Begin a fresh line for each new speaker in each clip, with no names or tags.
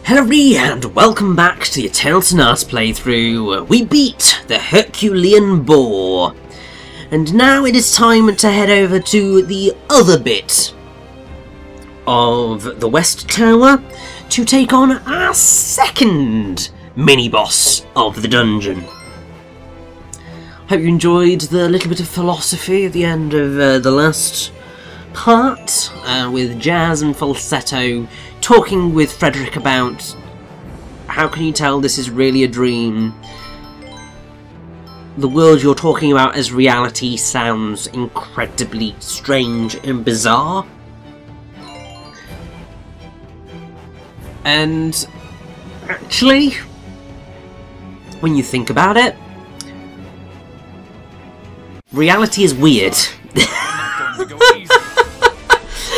Hello everybody, and welcome back to the Eternal Sonata playthrough. We beat the Herculean boar. And now it is time to head over to the other bit of the West Tower to take on our second mini-boss of the dungeon. Hope you enjoyed the little bit of philosophy at the end of the last part, with jazz and falsetto talking with Frederick about how can you tell this is really a dream. The world you're talking about as reality sounds incredibly strange and bizarre. And actually, when you think about it, reality is weird.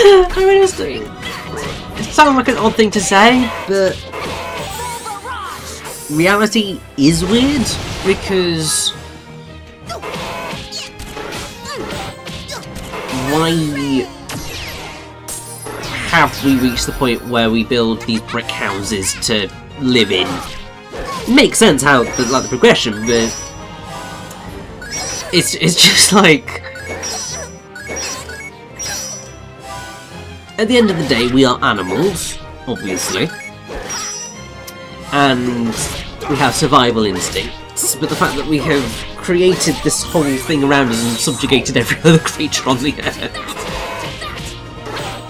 I mean, it sounds like an odd thing to say, but reality is weird because why have we reached the point where we build these brick houses to live in? It makes sense how the progression, but it's just like, at the end of the day, we are animals, obviously, and we have survival instincts, but the fact that we have created this whole thing around us and subjugated every other creature on the earth,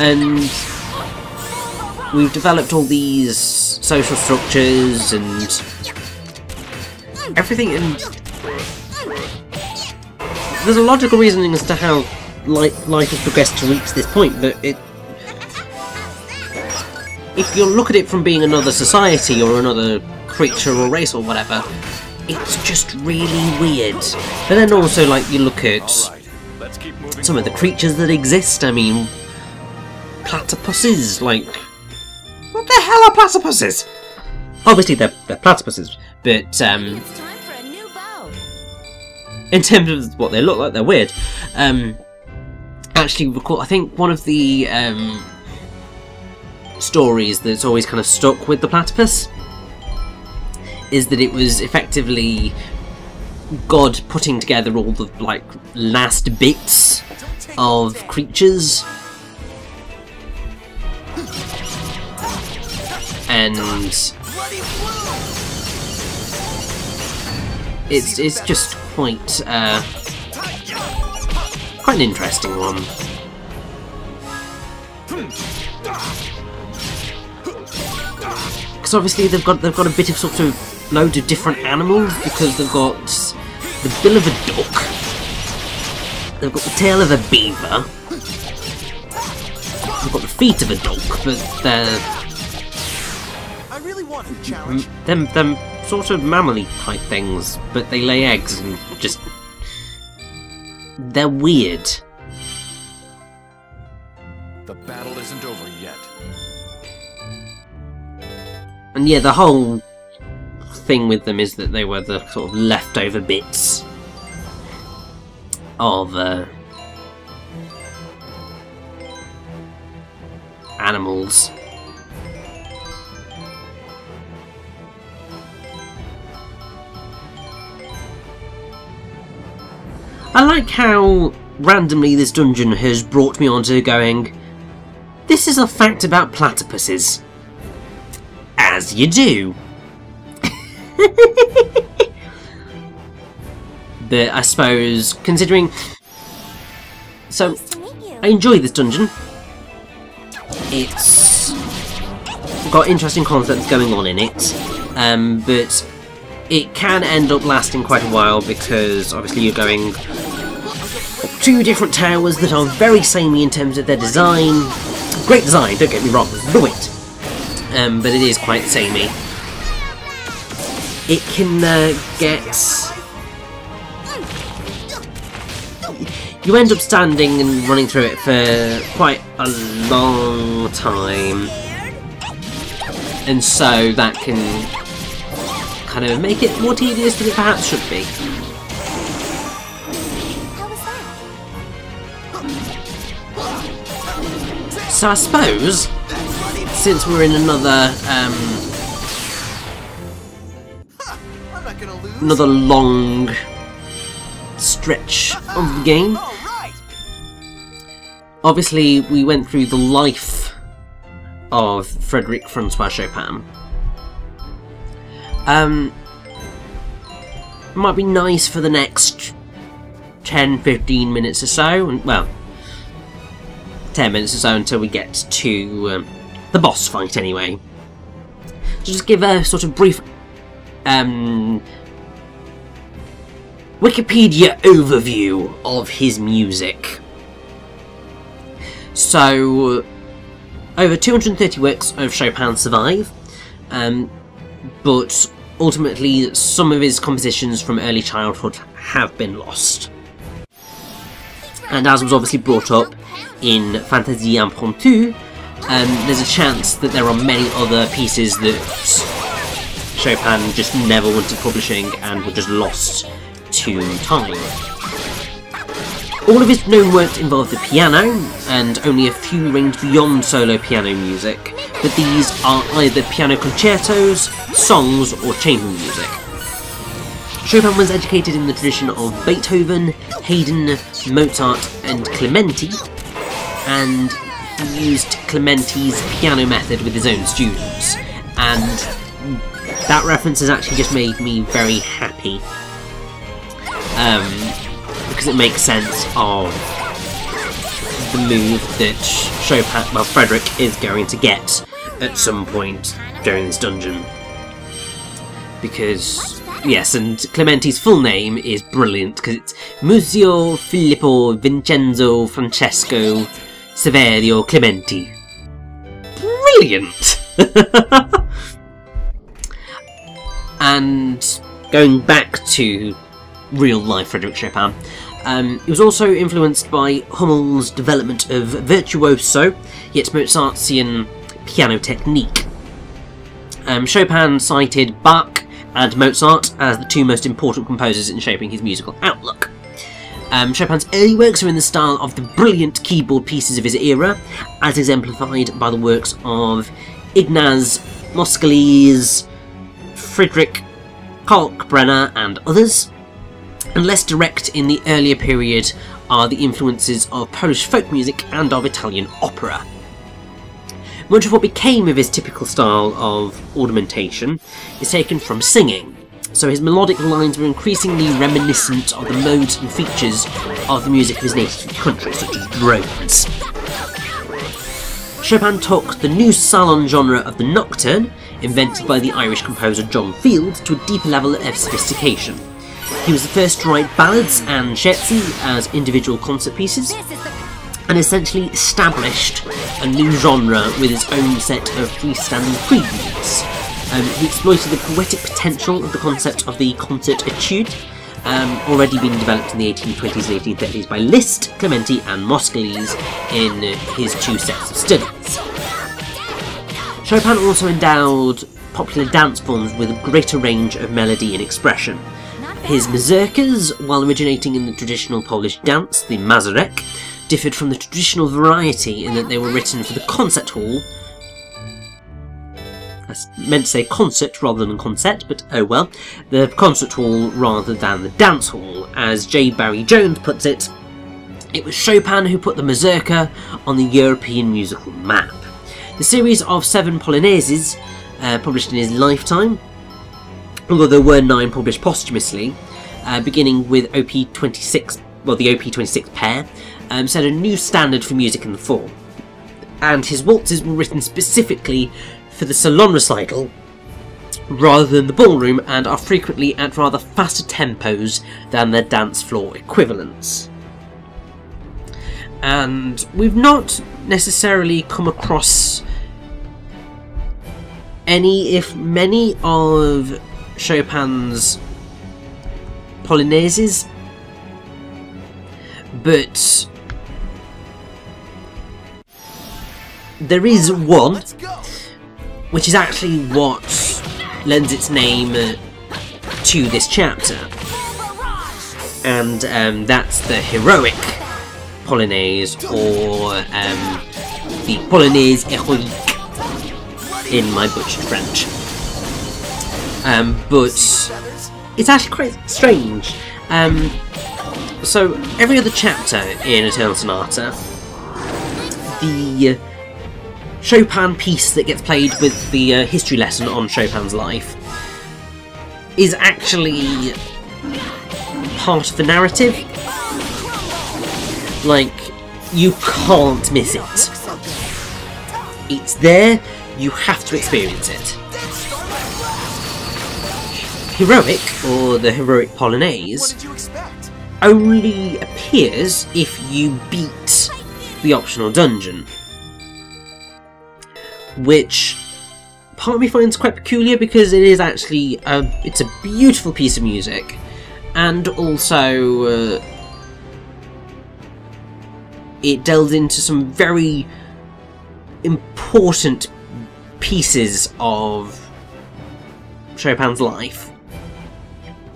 and we've developed all these social structures and everything, and there's a logical reasoning as to how life has progressed to reach this point, but if you look at it from being another society or another creature or race or whatever, it's just really weird. But then also, like, you look at some of the creatures that exist. I mean, platypuses, like, what the hell are platypuses? Obviously they're platypuses, but in terms of what they look like, they're weird. Actually, I think one of the stories that's always kind of stuck with the platypus is that it was effectively God putting together all the last bits of creatures, and it's just quite an interesting one. Because obviously they've got a bit of sort of loads of different animals, because they've got the bill of a duck, they've got the tail of a beaver, they've got the feet of a duck, but they're them sort of mammally type things, but they lay eggs and just they're weird.
The battle isn't over yet.
And yeah, the whole thing with them is that they were the sort of leftover bits of animals. I like how randomly this dungeon has brought me onto going, this is a fact about platypuses. As you do. But I suppose, considering... So, I enjoy this dungeon. It's got interesting concepts going on in it, but it can end up lasting quite a while, because obviously you're going up two different towers that are very samey in terms of their design. Great design, don't get me wrong, love it. But it is quite samey. It can get... You end up standing and running through it for quite a long time. And so that can kind of make it more tedious than it perhaps should be. So I suppose, since we're in another another long stretch of the game. Obviously, we went through the life of Frédéric Francois Chopin. It might be nice for the next 10-15 minutes or so, and, well, 10 minutes or so until we get to the boss fight anyway. To just give a sort of brief Wikipedia overview of his music. So, over 230 works of Chopin survive, but ultimately some of his compositions from early childhood have been lost. And as was obviously brought up in Fantaisie Impromptue, there's a chance that there are many other pieces that Chopin just never wanted publishing and were just lost to time. All of his known works involve the piano, and only a few range beyond solo piano music, but these are either piano concertos, songs, or chamber music. Chopin was educated in the tradition of Beethoven, Haydn, Mozart, and Clementi, and he used Clementi's piano method with his own students, and that reference has actually just made me very happy, because it makes sense of the move that Frédéric is going to get at some point during this dungeon. Because, yes, and Clementi's full name is brilliant, because it's Muzio Filippo Vincenzo Francesco Saverio Clementi. Brilliant! And going back to real-life Frédéric Chopin, he was also influenced by Hummel's development of virtuoso, yet Mozartian piano technique. Chopin cited Bach and Mozart as the two most important composers in shaping his musical outlook. Chopin's early works are in the style of the brilliant keyboard pieces of his era, as exemplified by the works of Ignaz Moscheles, Friedrich Kalkbrenner and others, and less direct in the earlier period are the influences of Polish folk music and of Italian opera. Much of what became of his typical style of ornamentation is taken from singing, so his melodic lines were increasingly reminiscent of the modes and features of the music of his native country, such as drones. Chopin took the new salon genre of the nocturne, invented by the Irish composer John Field, to a deeper level of sophistication. He was the first to write ballads and scherzi as individual concert pieces, and essentially established a new genre with his own set of freestanding preludes. He exploited the poetic potential of the concept of the concert etude, already being developed in the 1820s and 1830s by Liszt, Clementi and Moscheles in his two sets of studies. Chopin also endowed popular dance forms with a greater range of melody and expression. His mazurkas, while originating in the traditional Polish dance, the mazurek, differed from the traditional variety in that they were written for the concert hall. I meant to say concert rather than concert, but oh well. The concert hall rather than the dance hall. As J. Barry Jones puts it, it was Chopin who put the mazurka on the European musical map. The series of 7 polonaises, published in his lifetime, although there were 9 published posthumously, beginning with OP26, well, the OP26 pair, set a new standard for music in the form. And his waltzes were written specifically for the salon recital rather than the ballroom, and are frequently at rather faster tempos than their dance floor equivalents. And we've not necessarily come across any, if many, of Chopin's polonaises, but there is one, which is actually what lends its name to this chapter, and that's the heroic polonaise, or the polonaise héroïque in my butchered French. But it's actually quite strange. So every other chapter in Eternal Sonata, the Chopin piece that gets played with the history lesson on Chopin's life is actually part of the narrative. Like, you can't miss it. It's there, you have to experience it. Heroic, or the Heroic Polonaise, only appears if you beat the optional dungeon. Which part of me finds quite peculiar, because it is actually it's a beautiful piece of music, and also it delves into some very important pieces of Chopin's life.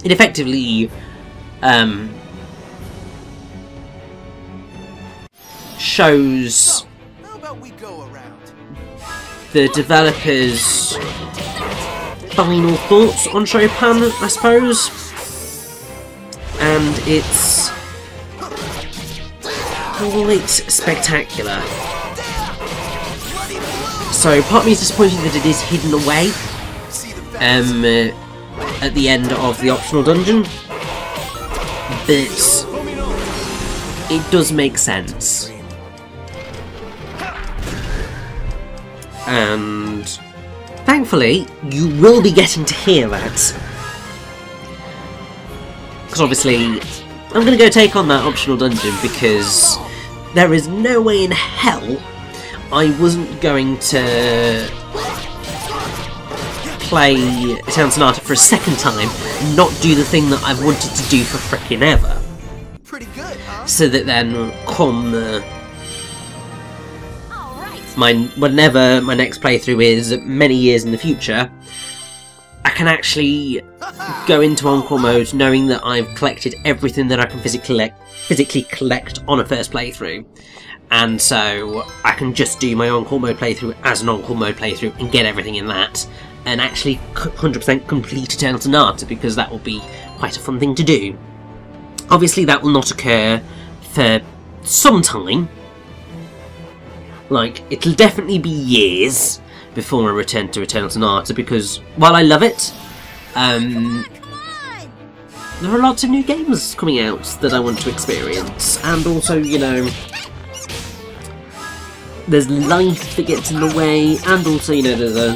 It effectively shows the developers' final thoughts on Chopin, I suppose, and it's quite spectacular. So part of me is disappointed that it is hidden away at the end of the optional dungeon, but it does make sense. And thankfully, you will be getting to hear that. Because obviously, I'm going to go take on that optional dungeon, because there is no way in hell I wasn't going to play Eternal Sonata for a second time and not do the thing that I've wanted to do for frickin' ever.
Pretty good, huh?
So that then, come whenever my next playthrough is, many years in the future, I can actually go into Encore mode knowing that I've collected everything that I can physically collect on a first playthrough. And so I can just do my Encore mode playthrough as an Encore mode playthrough and get everything in that, and actually 100% complete Eternal Sonata, because that will be quite a fun thing to do. Obviously that will not occur for some time. Like, it'll definitely be years before I return to Eternal Sonata, because while I love it, there are lots of new games coming out that I want to experience, and also, you know, there's life that gets in the way, and also, you know, there's a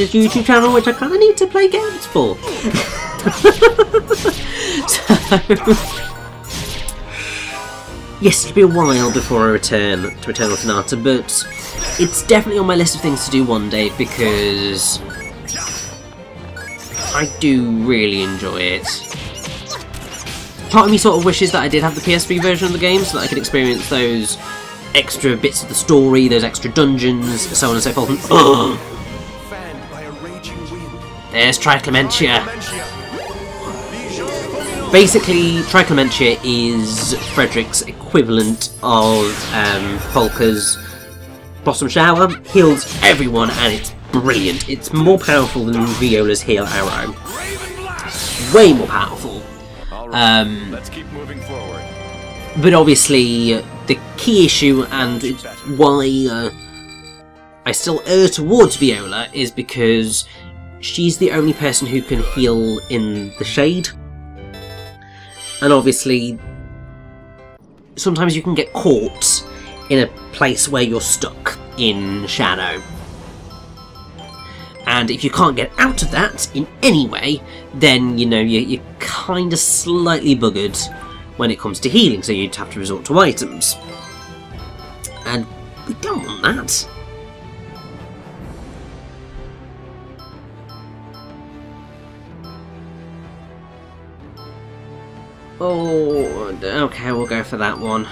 YouTube channel which I kind of need to play games for. So, yes, it'll be a while before I return to Eternal Sonata, but it's definitely on my list of things to do one day, because I do really enjoy it. Part of me sort of wishes that I did have the PS3 version of the game, so that I could experience those extra bits of the story, those extra dungeons, so on and so forth. And, there's Tri-crescendo. Basically, Tri-crescendo is Frederick's equivalent of Volker's Blossom Shower. Heals everyone, and it's brilliant. It's more powerful than Viola's Heal Arrow. Way more powerful.
Let's keep moving forward.
But obviously, the key issue, and it's why I still err towards Viola, is because she's the only person who can heal in the shade. And obviously, sometimes you can get caught in a place where you're stuck in shadow. And if you can't get out of that in any way, then, you know, you're kind of slightly buggered when it comes to healing, so you'd have to resort to items. And we don't want that. Oh, okay, we'll go for that one.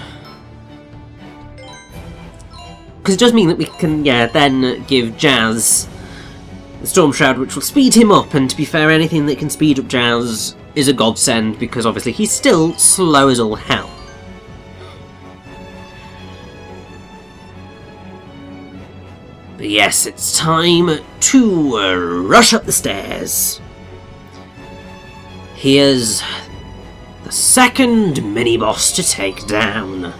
Because it does mean that we can, yeah, then give Jazz the Storm Shroud, which will speed him up, and to be fair, anything that can speed up Jazz is a godsend, because obviously he's still slow as all hell. But yes, it's time to rush up the stairs. here's the second mini-boss to take down.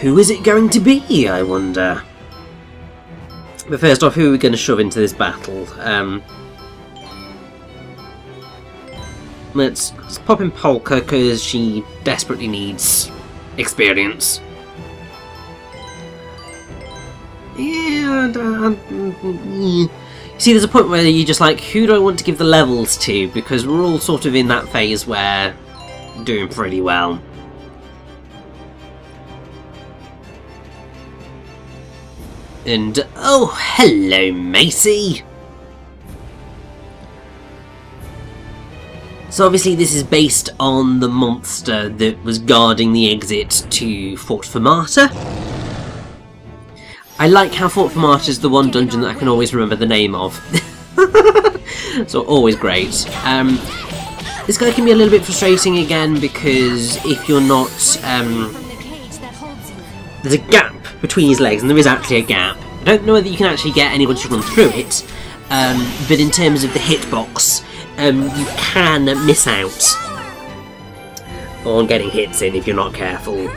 Who is it going to be, I wonder? But first off, who are we going to shove into this battle? Let's pop in Polka, because she desperately needs experience. Yeah, see, there's a point where you're just like, who do I want to give the levels to? Because we're all sort of in that phase where we're doing pretty well. And, oh, hello, Macy! So obviously this is based on the monster that was guarding the exit to Fort Fermata. I like how Fort Fermata is the one dungeon that I can always remember the name of. So always great. This guy can be a little bit frustrating again because if you're not... there's a gap between his legs, and there is actually a gap. I don't know whether you can actually get anybody to run through it, but in terms of the hitbox, you can miss out on getting hits in if you're not careful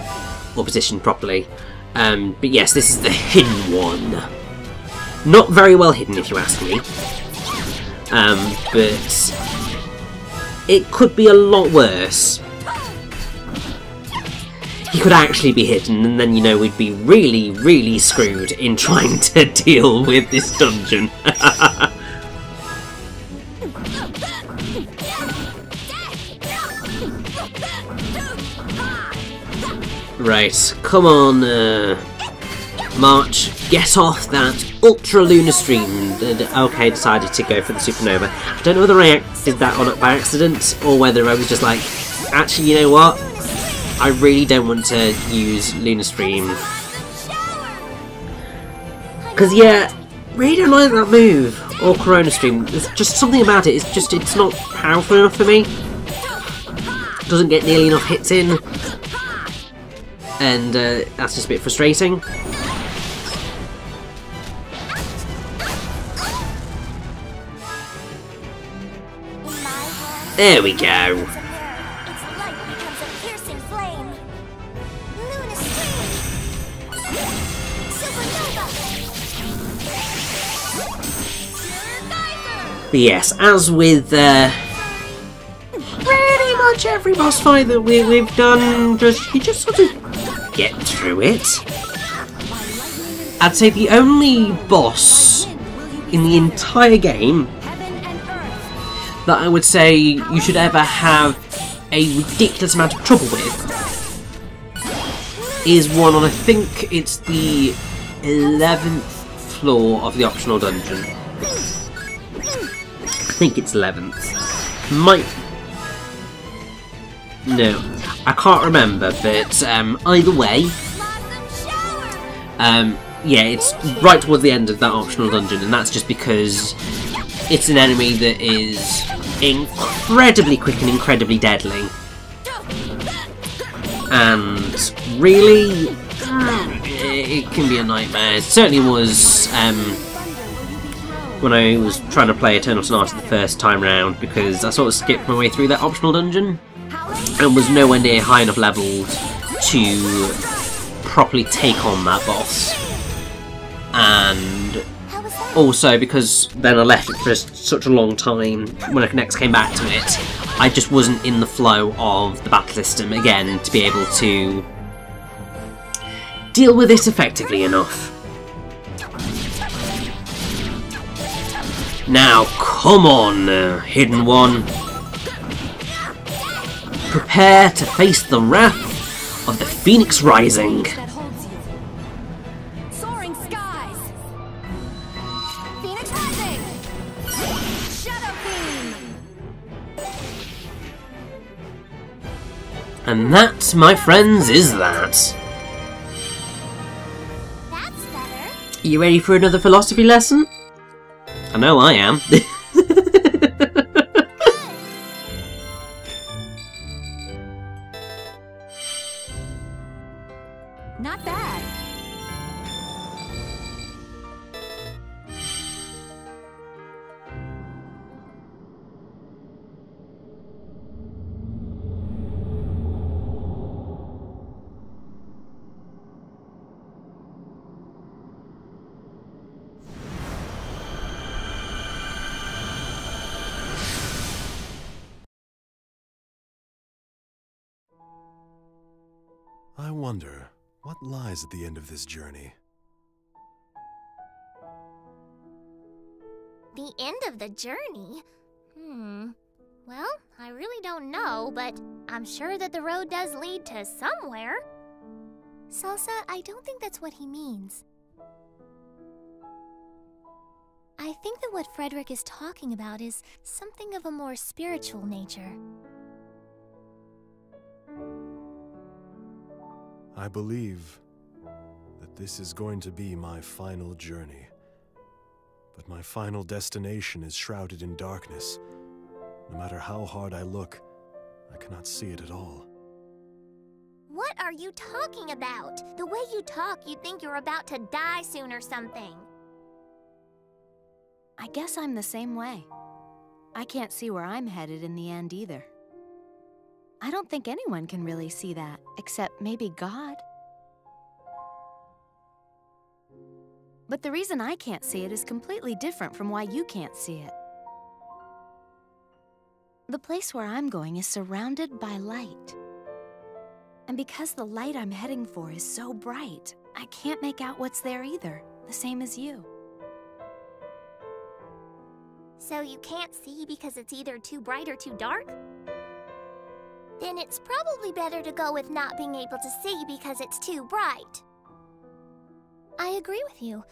or positioned properly. But yes, this is the hidden one. Not very well hidden, if you ask me. But it could be a lot worse. He could actually be hidden, and then, you know, we'd be really, really screwed in trying to deal with this dungeon. Right, come on, March, get off that Ultra Lunar Stream. Okay, decided to go for the Supernova. I don't know whether I did that on by accident, or whether I was just like, actually, you know what? I really don't want to use Lunar Stream. Because, yeah, really don't like that move. Or Corona Stream. There's just something about it. It's not powerful enough for me. Doesn't get nearly enough hits in. And that's just a bit frustrating. There we go. But yes, as with pretty much every boss fight that we've done, you just sort of get through it. I'd say the only boss in the entire game that I would say you should ever have a ridiculous amount of trouble with is one on, I think it's the 11th floor of the optional dungeon. I think it's 11th. Might... No, I can't remember, but either way, yeah, it's right towards the end of that optional dungeon, and that's just because it's an enemy that is incredibly quick and incredibly deadly. And really, it can be a nightmare. It certainly was when I was trying to play Eternal Sonata the first time round, because I sort of skipped my way through that optional dungeon and was nowhere near high enough leveled to properly take on that boss. And also because then I left it for such a long time, when I next came back to it, I just wasn't in the flow of the battle system again to be able to deal with it effectively enough. Now, come on, Hidden One. Prepare to face the wrath of the Phoenix Rising.
Soaring skies. Phoenix Rising. Shadow Beam.
And that, my friends, is that.
That's better.
You ready for another philosophy lesson? I know I am.
wonder, what lies at the end of this journey?
The end of the journey? Well, I really don't know, but I'm sure that the road does lead to somewhere. Salsa, I don't think that's what he means. I think that what Frederick is talking about is something of a more spiritual nature.
I believe that this is going to be my final journey. But my final destination is shrouded in darkness. No matter how hard I look, I cannot see it at all.
What are you talking about? The way you talk, you'd think you're about to die soon or something.
I guess I'm the same way. I can't see where I'm headed in the end either. I don't think anyone can really see that, except maybe God. But the reason I can't see it is completely different from why you can't see it. The place where I'm going is surrounded by light. And because the light I'm heading for is so bright, I can't make out what's there either, the same as you.
So you can't see because it's either too bright or too dark? Then it's probably better to go with not being able to see because it's too bright. I agree with you.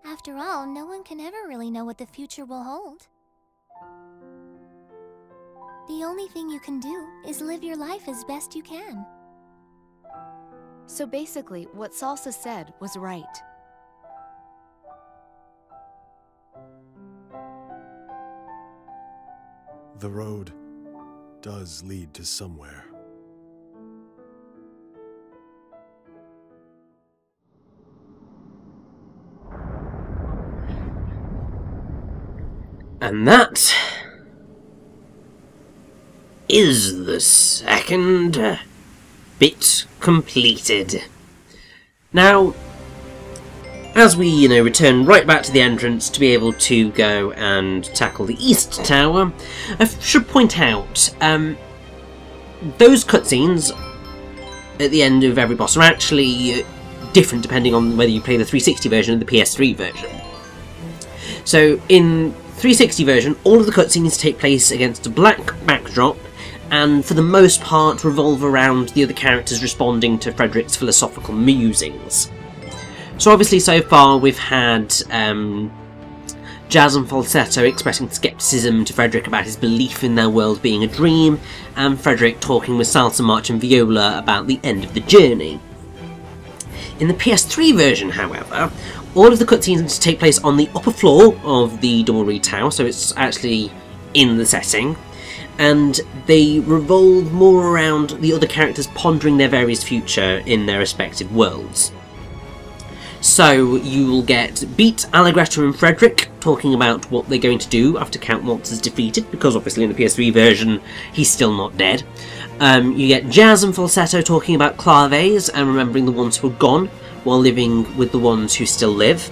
After all, no one can ever really know what the future will hold. The only thing you can do is live your life as best you can.
So basically, what Salsa said was right.
The road does lead to somewhere.
And that is the second bit completed. Now, as we, return right back to the entrance to be able to go and tackle the East Tower, I should point out, those cutscenes at the end of every boss are actually different depending on whether you play the 360 version or the PS3 version. So, in 360 version, all of the cutscenes take place against a black backdrop, and for the most part revolve around the other characters responding to Frederick's philosophical musings. So obviously so far we've had Jazz and Falsetto expressing scepticism to Frederick about his belief in their world being a dream, and Frederick talking with Salsa, March and Viola about the end of the journey. In the PS3 version, however, all of the cutscenes take place on the upper floor of the Double Reed Tower, so it's actually in the setting, and they revolve more around the other characters pondering their various future in their respective worlds. So you will get Beat, Allegretta and Frederick talking about what they're going to do after Count Waltz is defeated, because obviously in the PS3 version he's still not dead. You get Jazz and Falsetto talking about Claves and remembering the ones who are gone while living with the ones who still live.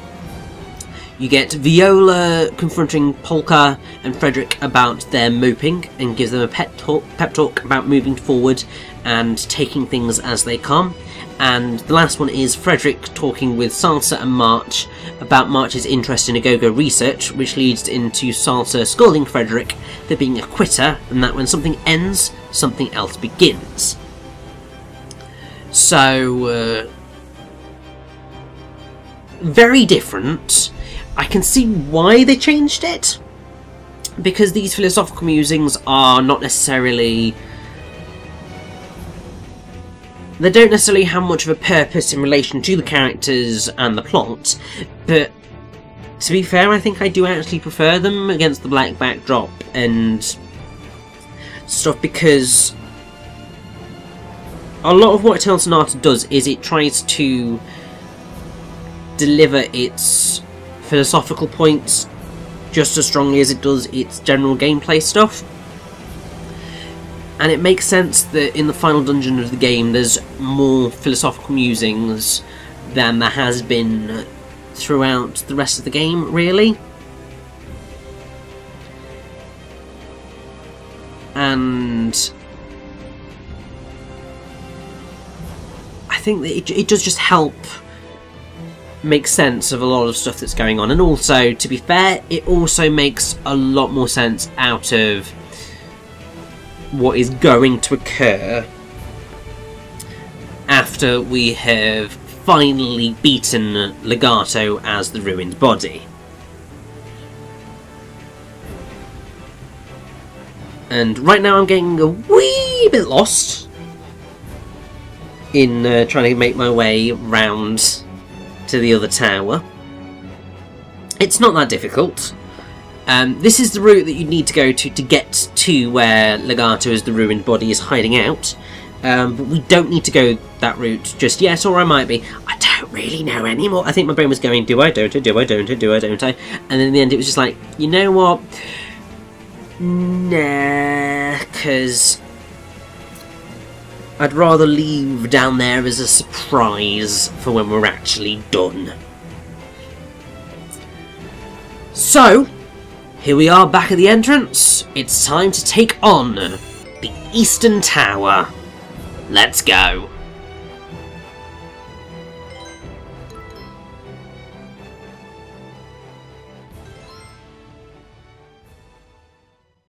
You get Viola confronting Polka and Frederick about their moping and gives them a pep talk about moving forward and taking things as they come. And the last one is Frederick talking with Salsa and March about March's interest in Agogo research, which leads into Salsa scolding Frederick for being a quitter, and that when something ends, something else begins. So, very different. I can see why they changed it, because these philosophical musings are not necessarily... They don't necessarily have much of a purpose in relation to the characters and the plot, but to be fair, I think I do actually prefer them against the black backdrop and stuff, because a lot of what Eternal Sonata does is it tries to deliver its philosophical points just as strongly as it does its general gameplay stuff. And it makes sense that in the final dungeon of the game there's more philosophical musings than there has been throughout the rest of the game, really. And I think that it does just help make sense of a lot of stuff that's going on. And also, to be fair, it also makes a lot more sense out of what is going to occur after we have finally beaten Legato as the ruined body. And right now I'm getting a wee bit lost in trying to make my way round to the other tower. It's not that difficult. This is the route that you need to go to get to where Legato as the ruined body is hiding out. But we don't need to go that route just yet, or I might be. I don't really know anymore. I think my brain was going, do I, don't I, do I, don't I, do I, don't I? And then in the end it was just like, you know what? Nah, because I'd rather leave down there as a surprise for when we're actually done. So, here we are back at the entrance. It's time to take on the Eastern Tower. Let's go.